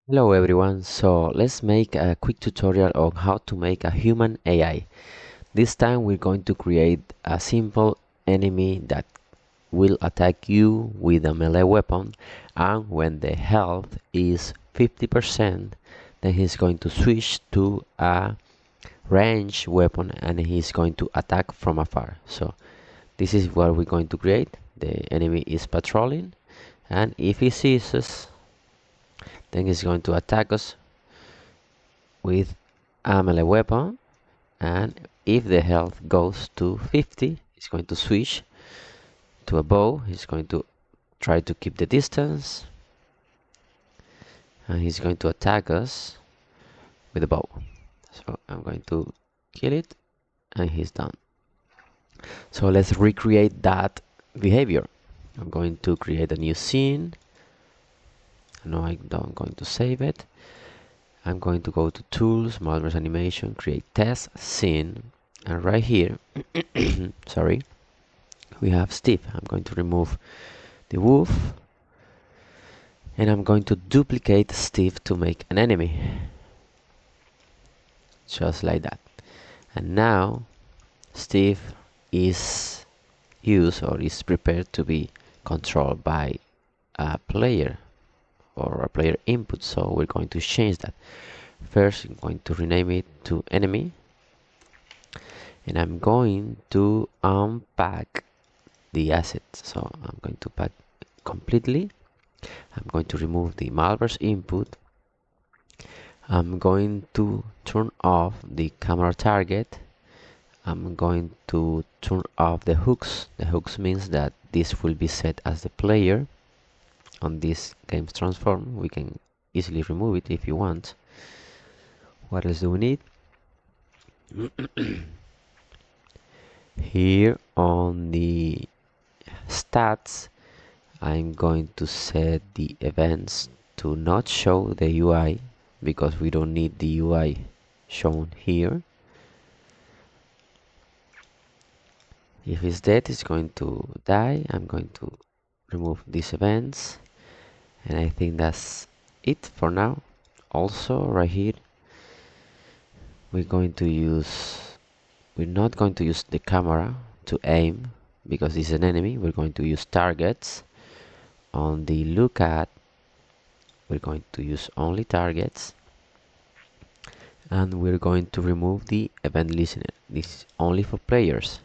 Hello everyone, so let's make a quick tutorial on how to make a human AI. This time we're going to create a simple enemy that will attack you with a melee weapon, and when the health is 50% then he's going to switch to a ranged weapon and he's going to attack from afar. So this is what we're going to create. The enemy is patrolling, and if he sees us then he's going to attack us with a melee weapon, and if the health goes to 50 he's going to switch to a bow. He's going to try to keep the distance and he's going to attack us with a bow. So I'm going to kill it and he's done. So let's recreate that behavior. I'm going to create a new scene. No, I'm not going to save it. I'm going to go to tools, Malbers animation, create test scene, and right here sorry, we have Steve. I'm going to remove the wolf and I'm going to duplicate Steve to make an enemy, just like that. And now Steve is used or is prepared to be controlled by a player or a player input, so we're going to change that. First I'm going to rename it to enemy, and I'm going to unpack the asset. So I'm going to pack completely. I'm going to remove the Malbers input. I'm going to turn off the camera target. I'm going to turn off the hooks. The hooks means that this will be set as the player on this game's transform. We can easily remove it if you want. What else do we need? Here on the stats, I'm going to set the events to not show the UI because we don't need the UI shown here. If it's dead, it's going to die. I'm going to remove these events, and I think that's it for now. Also right here we're not going to use the camera to aim because it's an enemy. We're going to use targets. On the look at, we're going to use only targets, and we're going to remove the event listener. This is only for players.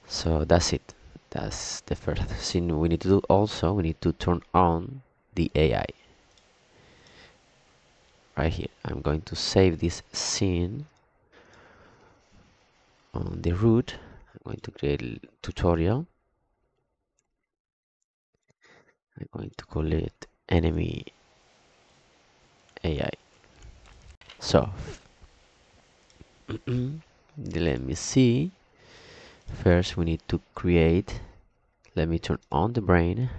So that's it. That's the first thing we need to do. Also, we need to turn on the AI right here. I'm going to save this scene on the root. I'm going to create a tutorial. I'm going to call it enemy AI. So let me see. First we need to create, let me turn on the brain.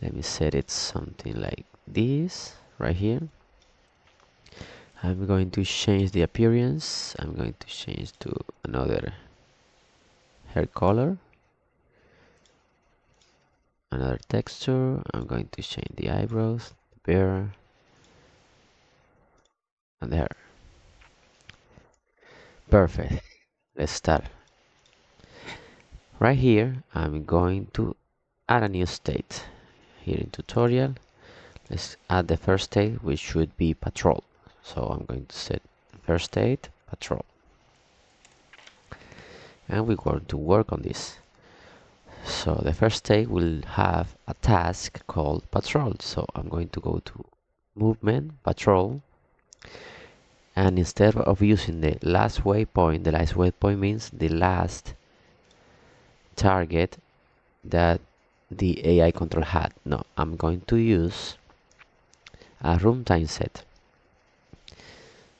Let me set it something like this right here. I'm going to change the appearance. I'm going to change to another hair color, another texture. I'm going to change the eyebrows, the beard, and the hair. Perfect. Let's start. Right here, I'm going to add a new state. Here in tutorial, let's add the first state, which should be patrol. So I'm going to set first state patrol, and we're going to work on this. So the first state will have a task called patrol. So I'm going to go to movement patrol, and instead of using the last waypoint means the last target that the AI control had. No, I'm going to use a runtime set.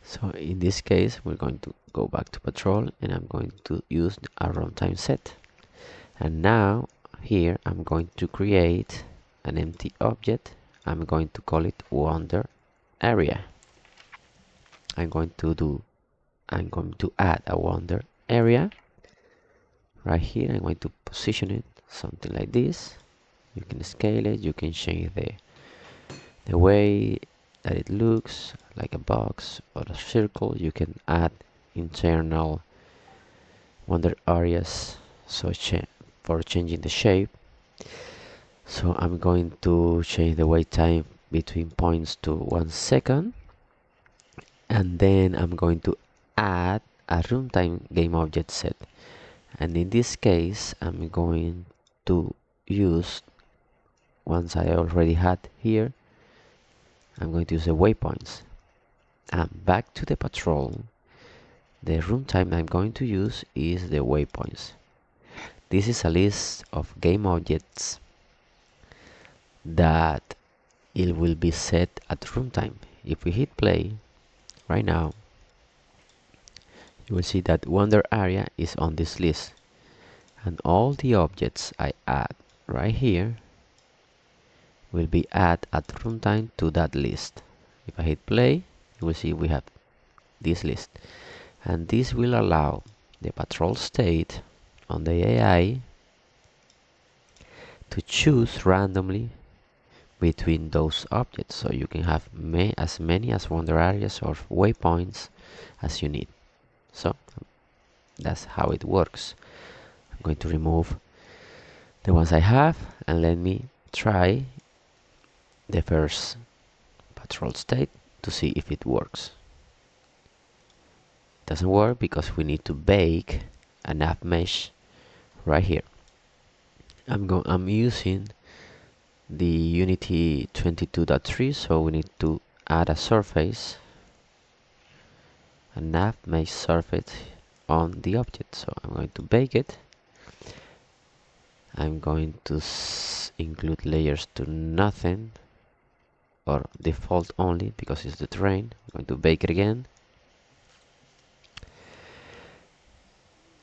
So in this case, we're going to go back to patrol, and I'm going to use a runtime set. And now here I'm going to create an empty object. I'm going to call it wander area. I'm going to add a wander area right here. I'm going to position it something like this. You can scale it, you can change the The way that it looks like a box or a circle, you can add internal wonder areas for changing the shape. So I'm going to change the wait time between points to 1 second, and then I'm going to add a runtime game object set, and in this case I'm going to use, once I already had here, I'm going to use the waypoints. And back to the patrol, the runtime I'm going to use is the waypoints. This is a list of game objects that it will be set at runtime. If we hit play right now, you will see that wonder area is on this list, and all the objects I add right here will be added at runtime to that list. If I hit play, you will see we have this list, and this will allow the patrol state on the AI to choose randomly between those objects, so you can have as many as wonder areas or waypoints as you need. So that's how it works. I'm going to remove the ones I have, and let me try the first patrol state to see if it works. It doesn't work because we need to bake a nav mesh right here. I'm using the Unity 22.3, so we need to add a surface, a nav mesh surface on the object. So I'm going to bake it. I'm going to include layers to nothing, or default only, because it's the terrain. I'm going to bake it again.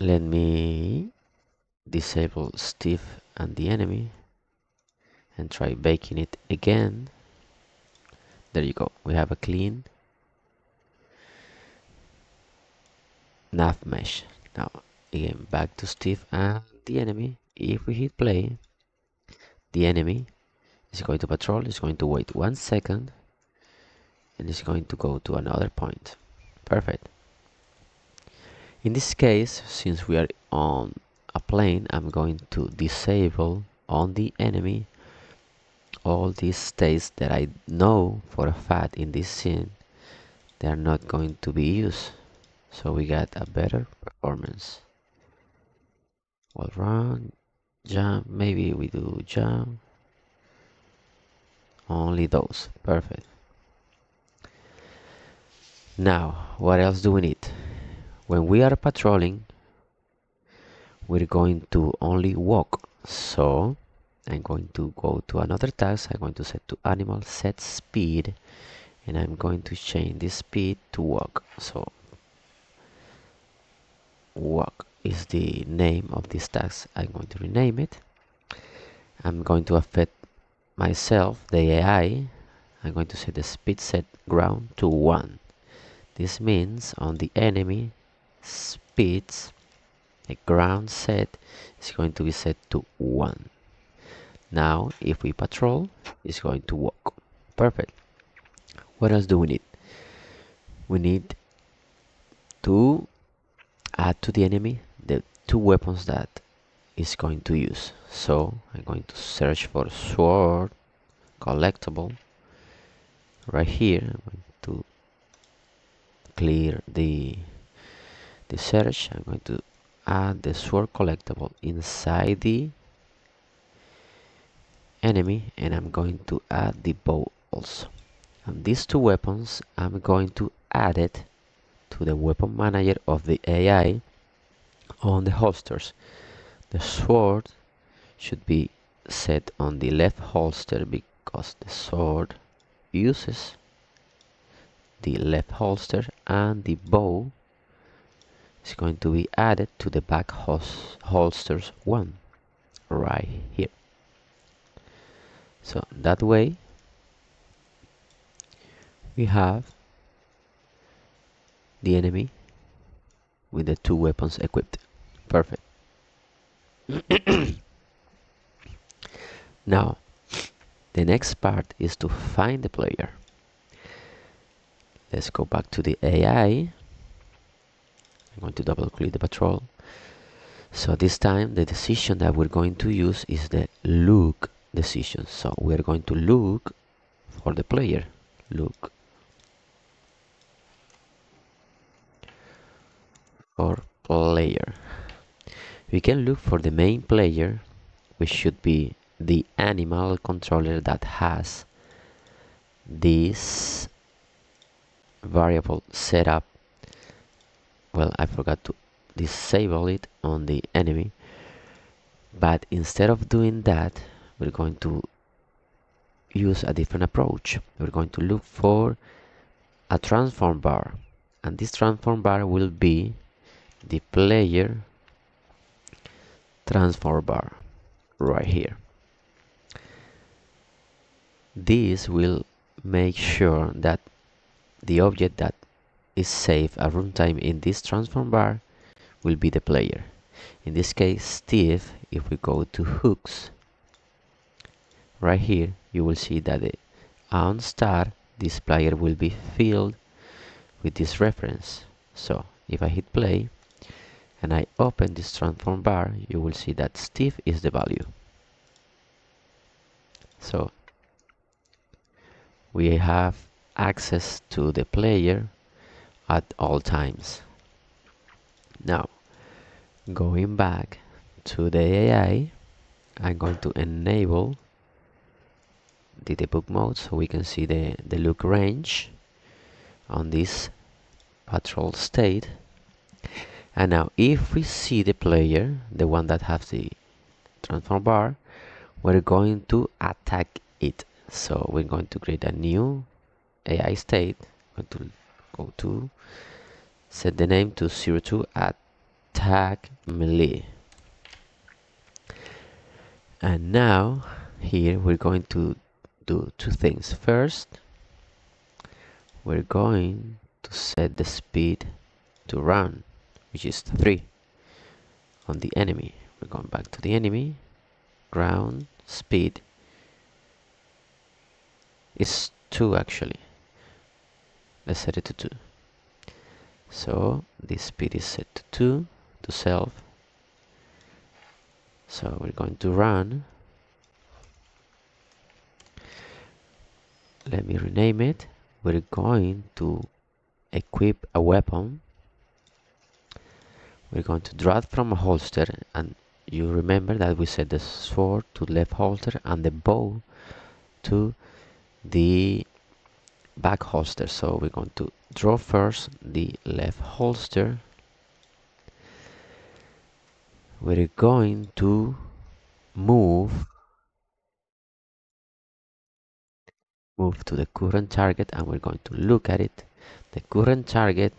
Let me disable Steve and the enemy and try baking it again. There you go. We have a clean nav mesh. Now again, back to Steve and the enemy. If we hit play, the enemy is going to patrol, is going to wait 1 second, and is going to go to another point. Perfect. In this case, since we are on a plane, I'm going to disable on the enemy all these states that I know for a fact in this scene they are not going to be used, so we get a better performance. Wall run, jump, maybe we do jump, only those. Perfect. Now what else do we need? When we are patrolling, we're going to only walk, so I'm going to go to another task. I'm going to set to animal set speed, and I'm going to change this speed to walk. So walk is the name of this task. I'm going to rename it. I'm going to affect myself, the AI. I'm going to set the speed set ground to 1. This means on the enemy speeds, the ground set is going to be set to 1. Now if we patrol, it's going to walk. Perfect. What else do we need? We need to add to the enemy the 2 weapons that is going to use. So I'm going to search for sword collectible right here. I'm going to clear the search. I'm going to add the sword collectible inside the enemy, and I'm going to add the bow also. And these 2 weapons I'm going to add it to the weapon manager of the AI on the holsters. The sword should be set on the left holster because the sword uses the left holster, and the bow is going to be added to the back holsters 1 right here. So that way we have the enemy with the 2 weapons equipped. Perfect. Now The next part is to find the player. Let's go back to the AI. I'm going to double click the patrol. So this time the decision that we're going to use is the look decision. So we're going to look for the player. Look for player. We can look for the main player, which should be the animal controller that has this variable set up. Well, I forgot to disable it on the enemy, but instead of doing that, we're going to use a different approach. We're going to look for a transform bar, and this transform bar will be the player transform bar right here. This will make sure that the object that is saved at runtime in this transform bar will be the player. In this case, Steve. If we go to hooks, right here, you will see that on start, this player will be filled with this reference. So if I hit play and I open this transform bar, you will see that Steve is the value. So we have access to the player at all times. Now, going back to the AI, I'm going to enable the debug mode so we can see the look range on this patrol state. And now if we see the player, the one that has the transform bar, we're going to attack it. So we're going to create a new AI state. I'm going to go to set the name to 02 attack melee. And now here we're going to do two things. First, we're going to set the speed to run, which is 3 on the enemy. We're going back to the enemy. Ground speed is 2 actually. Let's set it to 2. So this speed is set to 2 to self. So we're going to run. Let me rename it. We're going to equip a weapon. We're going to draw it from a holster, and you remember that we set the sword to left holster and the bow to the back holster. So we're going to draw first the left holster. We're going to move to the current target, and we're going to look at it. The current target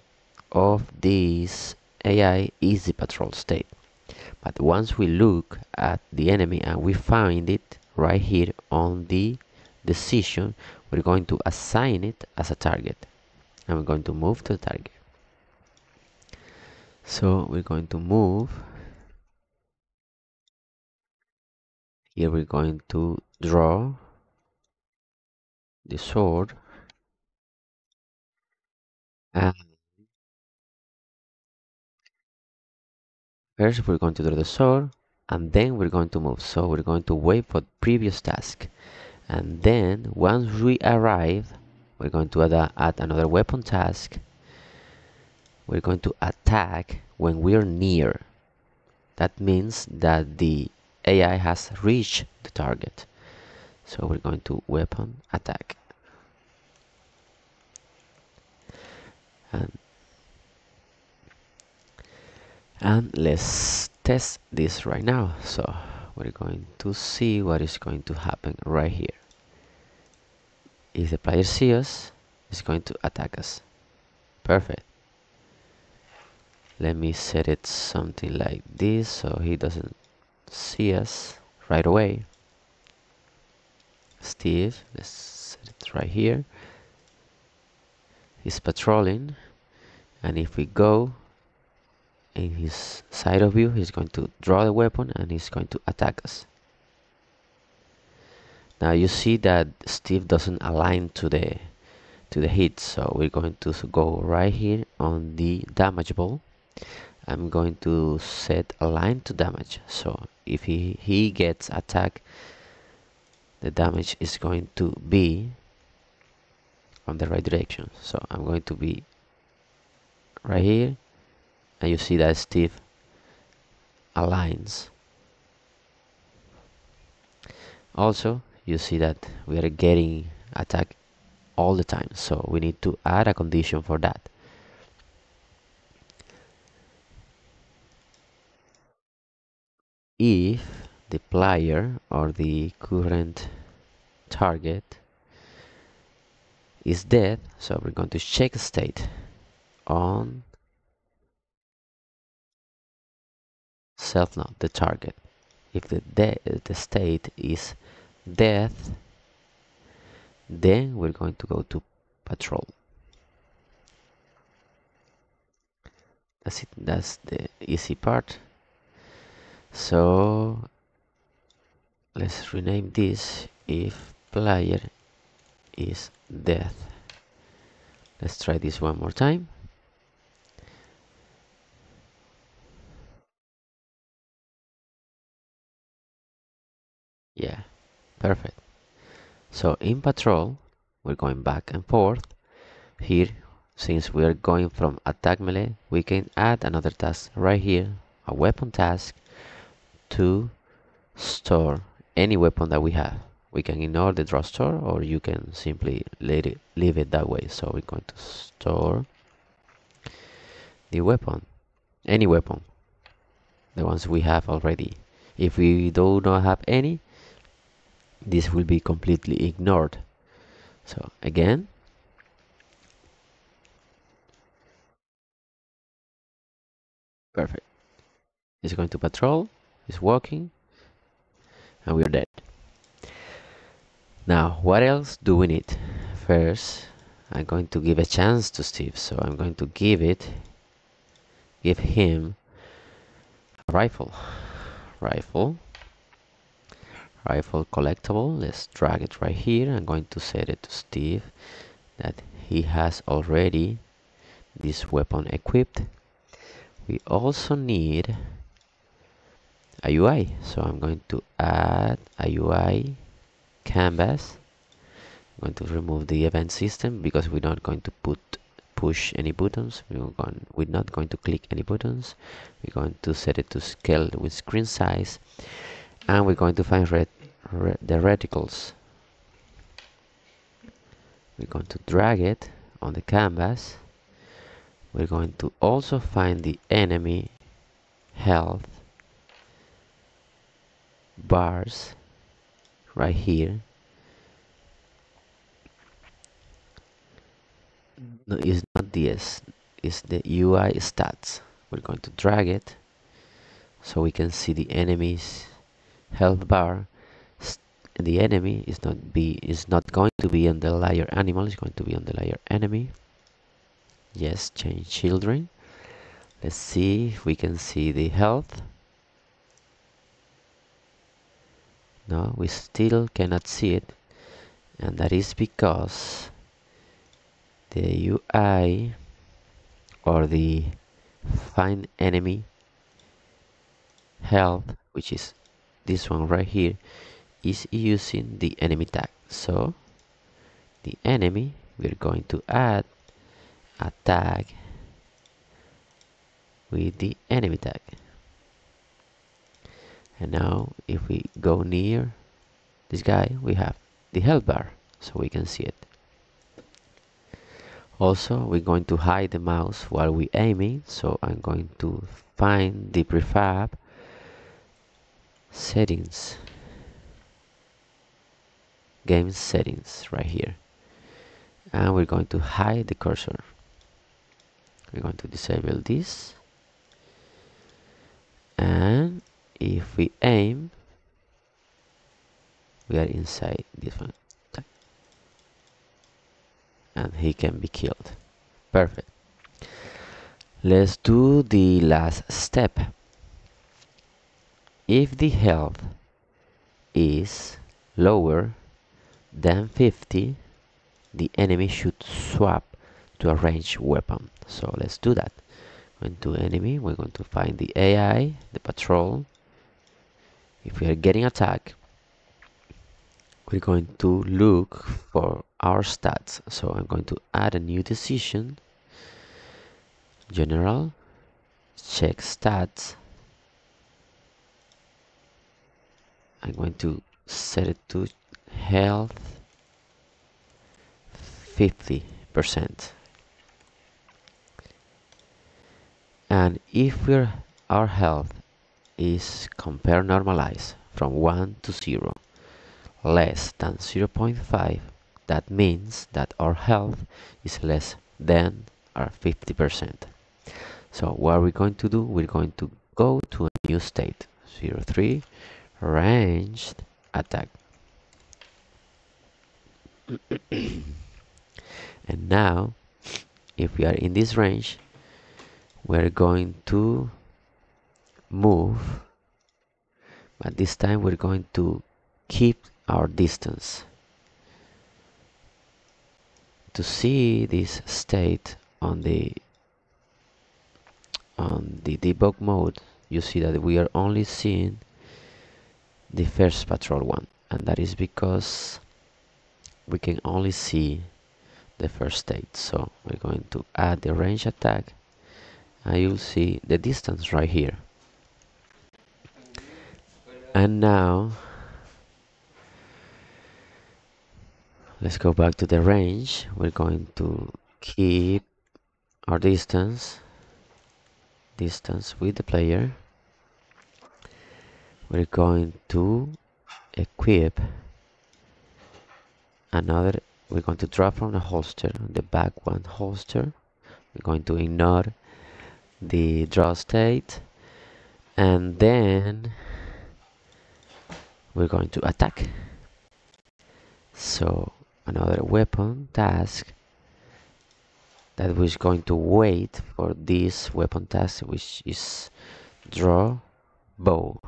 of this AI is the patrol state. But once we look at the enemy and we find it right here on the decision, we're going to assign it as a target. And we're going to move to the target. So we're going to move. Here we're going to draw the sword. And first we're going to draw the sword, and then we're going to move. So we're going to wait for the previous task. And then once we arrive, we're going to add another weapon task. We're going to attack when we're near. That means that the AI has reached the target. So we're going to weapon attack. And let's test this right now. So we're going to see what is going to happen right here. If the player sees us, it's going to attack us. Perfect. Let me set it something like this so he doesn't see us right away. Steve, let's set it right here. He's patrolling, and if we go in his side of view, he's going to draw the weapon and he's going to attack us. Now you see that Steve doesn't align to the hit, so we're going to go right here on the damageable. I'm going to set align to damage, so if he gets attacked, the damage is going to be on the right direction. So I'm going to be right here, and you see that Steve aligns. Also, you see that we are getting attack all the time, so we need to add a condition for that. If the player or the current target is dead, so we're going to check state on self node, the target. If the state is death, then we're going to go to patrol. That's it. That's the easy part. So let's rename this if player is death. Let's try this one more time. Yeah, perfect. So in patrol, we're going back and forth. Here, since we are going from attack melee, we can add another task right here, a weapon task, to store any weapon that we have. We can ignore the draw store, or you can simply leave it that way. So we're going to store the weapon, any weapon, the ones we have already. If we do not have any, this will be completely ignored. So again, perfect. It's going to patrol, it's walking, and we are dead. Now, what else do we need? First, I'm going to give a chance to Steve, so I'm going to give him a rifle. Rifle collectible. Let's drag it right here. I'm going to set it to Steve that he has already this weapon equipped. We also need a UI, so I'm going to add a UI canvas. I'm going to remove the event system because we're not going to push any buttons. We're not going to click any buttons. We're going to set it to scale with screen size, and we're going to find the reticles. We're going to drag it on the canvas. We're going to also find the enemy health bars right here. No, it's not this, it's the UI stats. We're going to drag it so we can see the enemy's health bar. The enemy is not going to be on the layer animal, it's going to be on the layer enemy. Yes, change children. Let's see if we can see the health. No, we still cannot see it, and that is because the UI or the find enemy health, which is this one right here, is using the enemy tag. So the enemy, we're going to add a tag with the enemy tag. And now if we go near this guy, we have the health bar, so we can see it. Also, we're going to hide the mouse while we're aiming, so I'm going to find the prefab settings, game settings right here, and we're going to hide the cursor. We're going to disable this, and if we aim, we are inside this one, and he can be killed. Perfect. Let's do the last step. If the health is lower then 50, the enemy should swap to a ranged weapon. So let's do that. Going to enemy, we're going to find the AI, the patrol. If we are getting attacked, we're going to look for our stats. So I'm going to add a new decision, general, check stats. I'm going to set it to health 50%. And if our health is compare normalized from 1 to 0 less than 0.5, that means that our health is less than our 50%. So what are we going to do? We're going to go to a new state, 03 ranged attack. And now if we are in this range, we're going to move, but this time we're going to keep our distance. To see this state on the debug mode, you see that we are only seeing the first patrol one, and that is because we can only see the first state. So we're going to add the range attack, and you'll see the distance right here. And now let's go back to the range. We're going to keep our distance with the player. We're going to equip another. We're going to drop from the holster, the back one holster. We're going to ignore the draw state, and then we're going to attack. So another weapon task that we're going to wait for this weapon task, which is draw bow.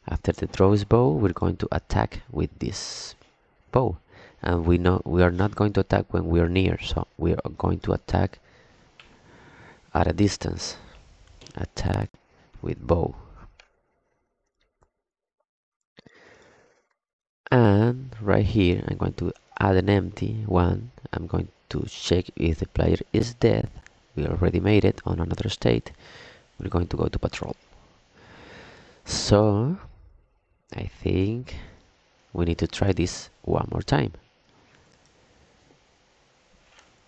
After the draw is bow, we're going to attack with this bow, and we know we are not going to attack when we are near, so we are going to attack at a distance. Attack with bow. And right here I'm going to add an empty one. I'm going to check if the player is dead. We already made it on another state. We're going to go to patrol. So I think we need to try this one more time.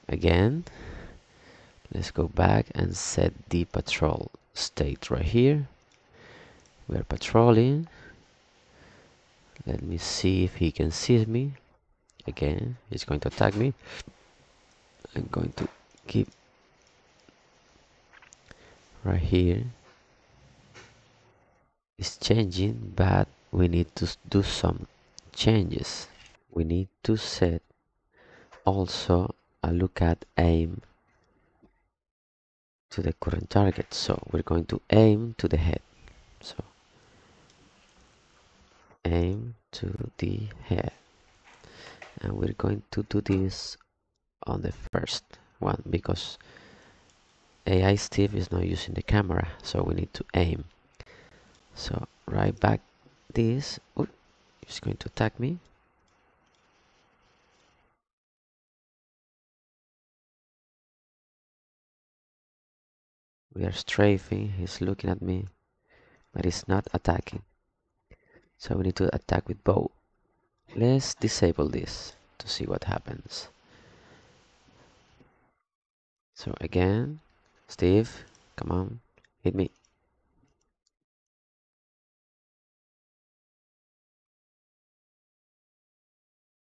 Again, let's go back and set the patrol state right here. We are patrolling. Let me see if he can see me. Again, he's going to attack me. I'm going to keep right here. It's changing, but we need to do some changes. We need to set also a look at aim to the current target. So we're going to aim to the head. So aim to the head, and we're going to do this on the first one because AI Steve is not using the camera, so we need to aim. So right back this. Oh, he's going to attack me. We are strafing, he's looking at me, but he's not attacking. So we need to attack with bow. Let's disable this to see what happens. So again, Steve, come on, hit me.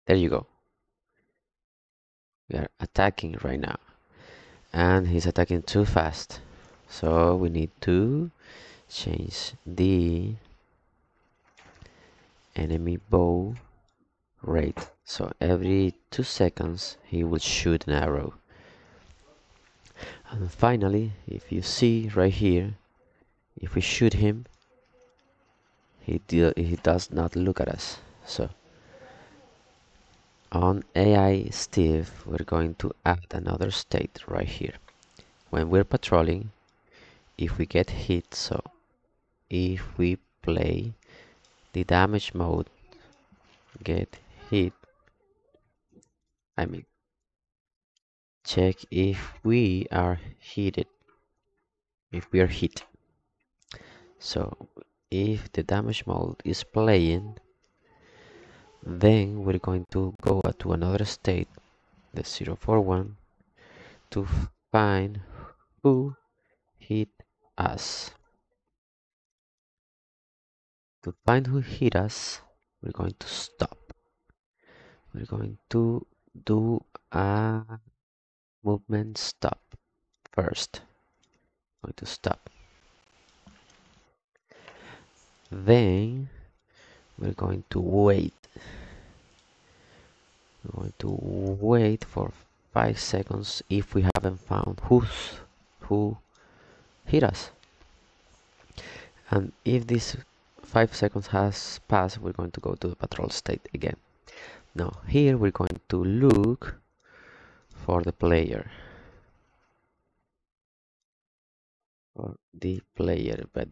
There you go. We are attacking right now. And he's attacking too fast. So we need to change the enemy bow rate. So every 2 seconds he will shoot an arrow. And finally, if you see right here, if we shoot him, he does not look at us. So On AI Steve, we're going to add another state right here. When we're patrolling, if we get hit, so if we play the damage mode, get hit, I mean, check if we are hit. If we are hit. So if the damage mode is playing, then we're going to go to another state, the 041, to find who hit us. To find who hit us, we're going to stop. We're going to do a movement stop first. Going to stop. Then we're going to wait. We're going to wait for 5 seconds if we haven't found who hit us. And if this 5 seconds has passed, we're going to go to the patrol state again. Now here we're going to look for the player. But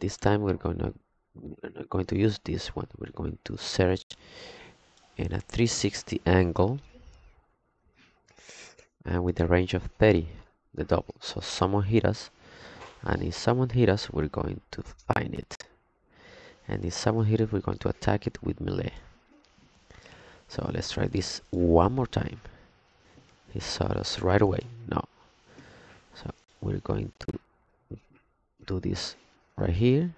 this time we're not going to use this one. We're going to search in a 360 angle and with a range of 30, the double. So someone hit us, and if someone hit us, we're going to find it. And if someone hit it, we're going to attack it with melee. So let's try this one more time. He saw us right away. No. So we're going to do this right here.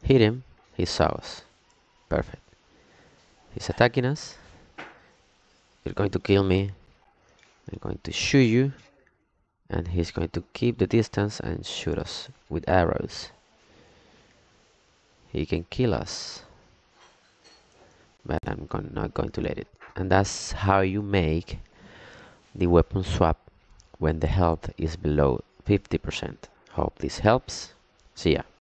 Hit him. He saw us. Perfect. He's attacking us. You're going to kill me. I'm going to shoot you. And he's going to keep the distance and shoot us with arrows. He can kill us. But I'm not going to let it. And that's how you make the weapon swap when the health is below 50%. Hope this helps. See ya.